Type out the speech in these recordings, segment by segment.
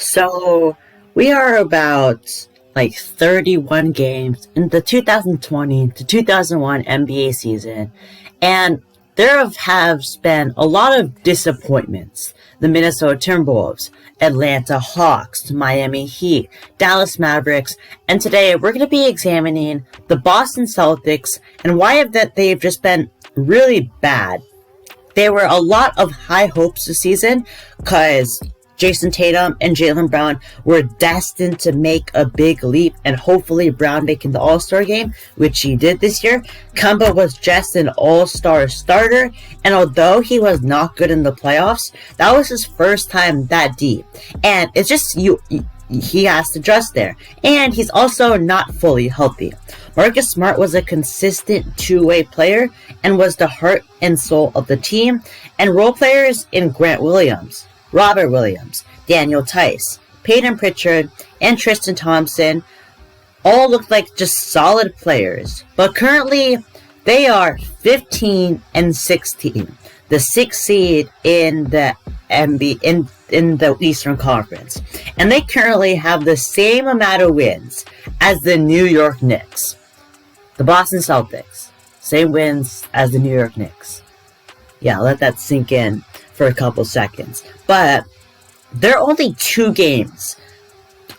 So we are about like 31 games in the 2020 to 2001 NBA season, and there have been a lot of disappointments. The Minnesota Timberwolves, Atlanta Hawks, Miami Heat, Dallas Mavericks, and today we're going to be examining the Boston Celtics and why they've just been really bad. There were a lot of high hopes this season because Jason Tatum and Jaylen Brown were destined to make a big leap, and hopefully Brown making the All-Star game, which he did this year. Kemba was just an All-Star starter, and although he was not good in the playoffs, that was his first time that deep. And it's just he has to adjust there. And he's also not fully healthy. Marcus Smart was a consistent two-way player and was the heart and soul of the team, and role players in Grant Williams, Robert Williams, Daniel Tice, Peyton Pritchard, and Tristan Thompson all looked like just solid players. But currently, they are 15 and 16, the 6th seed in the in the Eastern Conference. And they currently have the same amount of wins as the New York Knicks. The Boston Celtics, same wins as the New York Knicks. Yeah, let that sink in for a couple seconds. But they're only 2 games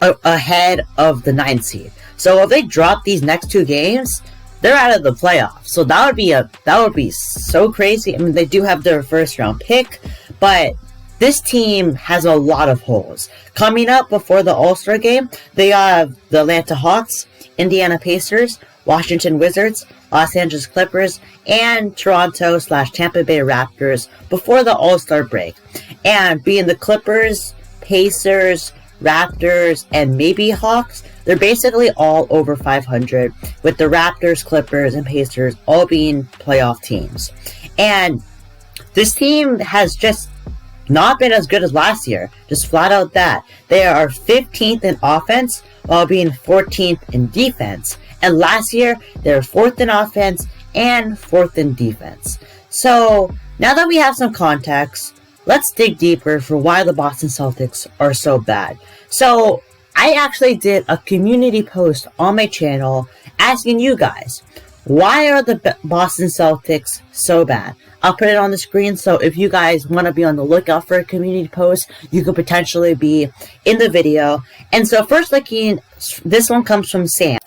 ahead of the 9th seed. So if they drop these next 2 games, they're out of the playoffs. So that would be so crazy. I mean, they do have their first round pick, but this team has a lot of holes. Coming up before the All-Star game, they have the Atlanta Hawks, Indiana Pacers, Washington Wizards, Los Angeles Clippers, and Toronto/Tampa Bay Raptors before the All-Star break. And being the Clippers, Pacers, Raptors, and maybe Hawks, they're basically all over 500, with the Raptors, Clippers, and Pacers all being playoff teams. And this team has just not been as good as last year. Just flat out that. They are 15th in offense while being 14th in defense. And last year, they were 4th in offense and 4th in defense. So, now that we have some context, let's dig deeper for why the Boston Celtics are so bad. So, I actually did a community post on my channel asking you guys, why are the Boston Celtics so bad? I'll put it on the screen, so if you guys want to be on the lookout for a community post, you could potentially be in the video. And so first looking, this one comes from Sam.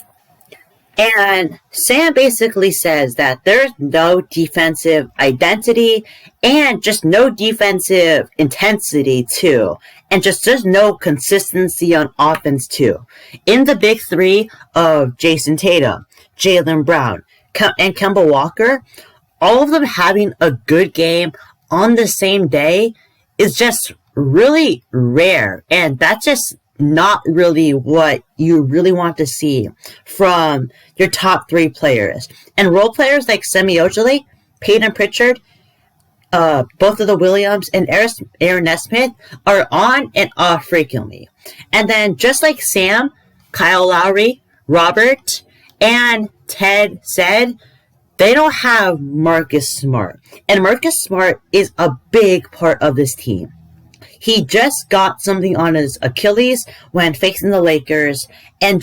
And Sam basically says that there's no defensive identity and just no defensive intensity too. And just there's no consistency on offense too. In the big three of Jason Tatum, Jaylen Brown, and Kemba Walker, all of them having a good game on the same day is just really rare. And that's just not really what you really want to see from your top 3 players. And role players like Semi Ojeleye, Peyton Pritchard, both of the Williams, and Aaron Nesmith are on and off frequently. And then just like Sam, Kyle Lowry, Robert, and Ted said, they don't have Marcus Smart. And Marcus Smart is a big part of this team. He just got something on his Achilles when facing the Lakers, and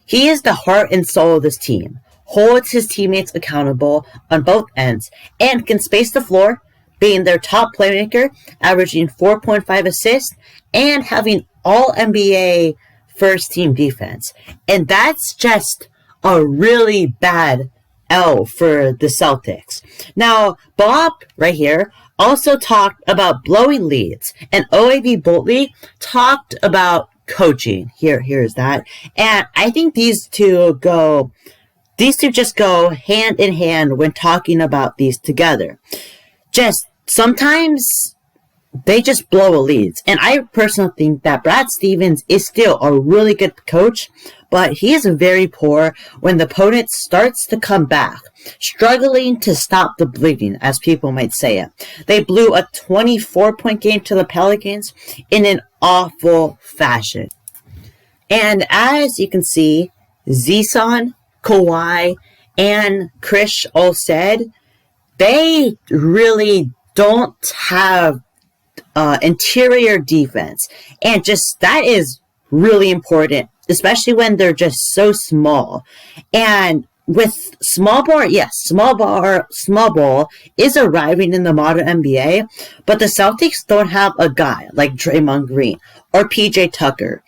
he is the heart and soul of this team. Holds his teammates accountable on both ends, and can space the floor, being their top playmaker, averaging 4.5 assists, and having all NBA first team defense. And that's just a really bad L for the Celtics. Now, Bob, right here, also talked about blowing leads, and OAB Boltley talked about coaching. Here's that. And I think these two just go hand in hand when talking about these together. Just sometimes they just blow leads. And I personally think that Brad Stevens is still a really good coach, but he is very poor when the opponent starts to come back, struggling to stop the bleeding, as people might say it. They blew a 24-point game to the Pelicans in an awful fashion. And as you can see, Zison, Kawhi, and Krish all said, they really don't have interior defense. And just that is really important, especially when they're just so small. And with small ball, yes, small ball is arriving in the modern NBA, but the Celtics don't have a guy like Draymond Green or PJ Tucker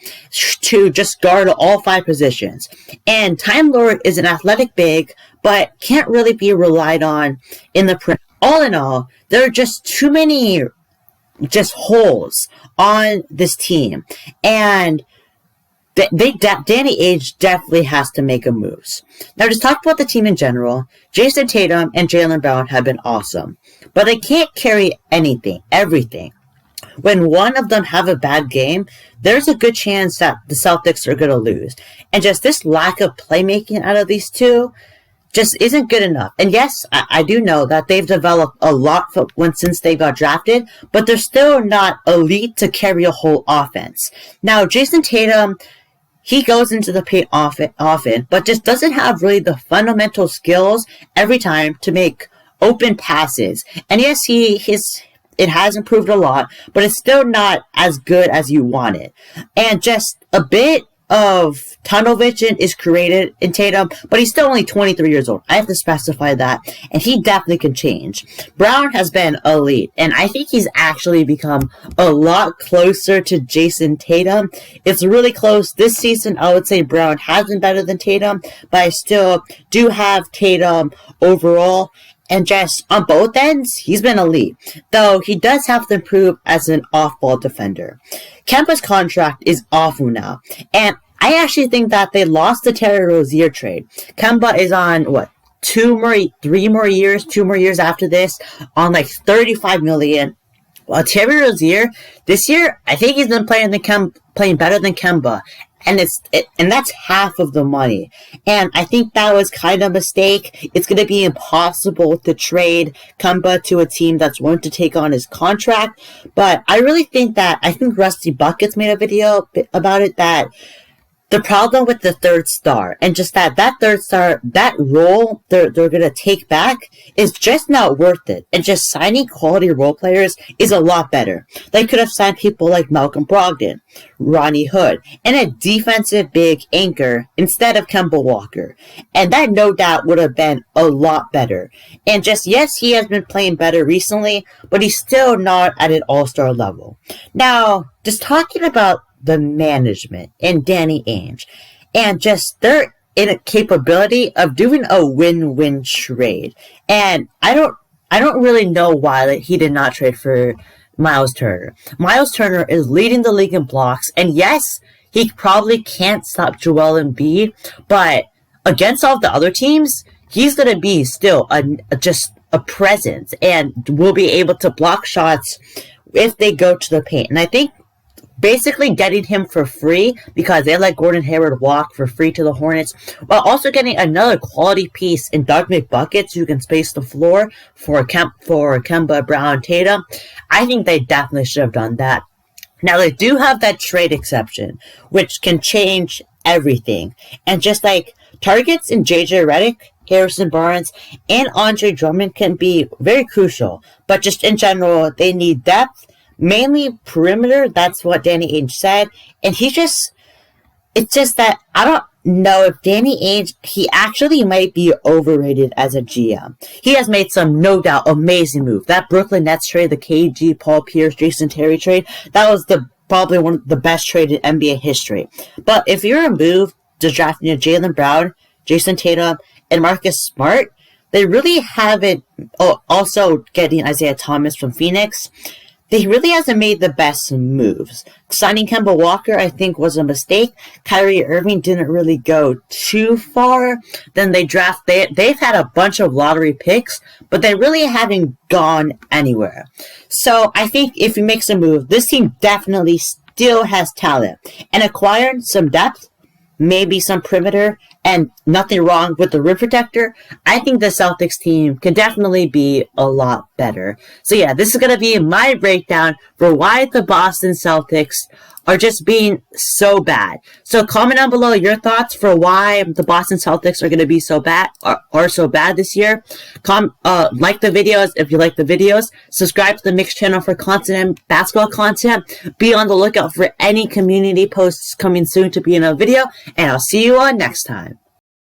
to just guard all 5 positions. And Time Lord is an athletic big, but can't really be relied on in the print. All in all, there are just too many just holes on this team, and Danny Ainge definitely has to make a moves. Now, just talk about the team in general. Jason Tatum and Jaylen Brown have been awesome, but they can't carry everything. When one of them have a bad game, there's a good chance that the Celtics are going to lose. And just this lack of playmaking out of these two just isn't good enough. And yes, I do know that they've developed a lot since they got drafted, but they're still not elite to carry a whole offense. Now, Jason Tatum, he goes into the paint often, but just doesn't have really the fundamental skills every time to make open passes. And yes, it has improved a lot, but it's still not as good as you want it. And just a bit of tunnel vision is created in Tatum, but he's still only 23 years old. I have to specify that, and he definitely can change. Brown has been elite, and I think he's actually become a lot closer to Jason Tatum. It's really close. This season, I would say Brown has been better than Tatum, but I still do have Tatum overall. And just on both ends, he's been elite, though he does have to improve as an off-ball defender. Kemba's contract is awful now, and I actually think that they lost the Terry Rozier trade. Kemba is on, 2 more years after this, on like $35 million. While Terry Rozier, this year, I think he's been playing better than Kemba. And that's half of the money. And I think that was kind of a mistake. It's going to be impossible to trade Kemba to a team that's willing to take on his contract. But I really think Rusty Buckets made a video about it, that the problem with the third star, and just that third star, that role they're going to take back is just not worth it. And just signing quality role players is a lot better. They could have signed people like Malcolm Brogdon, Ronnie Hood, and a defensive big anchor instead of Kemba Walker. And that no doubt would have been a lot better. And just, yes, he has been playing better recently, but he's still not at an all-star level. Now, just talking about the management and Danny Ainge, and just their incapability of doing a win-win trade. And I don't really know why he did not trade for Miles Turner. Miles Turner is leading the league in blocks, and yes, he probably can't stop Joel Embiid, but against all the other teams, he's going to be still just a presence and will be able to block shots if they go to the paint. And I think basically getting him for free, because they let Gordon Hayward walk for free to the Hornets, while also getting another quality piece in Doug McBuckets who can space the floor for Kemba, Brown, Tatum. I think they definitely should have done that. Now, they do have that trade exception, which can change everything. And just like targets in JJ Redick, Harrison Barnes, and Andre Drummond can be very crucial, but just in general, they need depth. Mainly perimeter, that's what Danny Ainge said. And it's just that I don't know if Danny Ainge, he actually might be overrated as a GM. He has made some, no doubt, amazing moves. That Brooklyn Nets trade, the KG, Paul Pierce, Jason Terry trade, that was probably one of the best trades in NBA history. But if you're a move to drafting Jaylen Brown, Jason Tatum, and Marcus Smart, they really haven't, also getting Isaiah Thomas from Phoenix, they really hasn't made the best moves. Signing Kemba Walker, I think, was a mistake. Kyrie Irving didn't really go too far. Then they've had a bunch of lottery picks, but they really haven't gone anywhere. So I think if he makes a move, this team definitely still has talent. And acquiring some depth maybe some perimeter, and nothing wrong with the rim protector, I think the Celtics team can definitely be a lot better. So yeah, this is going to be my breakdown for why the Boston Celtics are just being so bad. So comment down below your thoughts for why the Boston Celtics are going to be so bad, are so bad this year. Like the videos if you like the videos. Subscribe to the Mix channel for constant basketball content. Be on the lookout for any community posts coming soon to be in a video. And I'll see you on next time.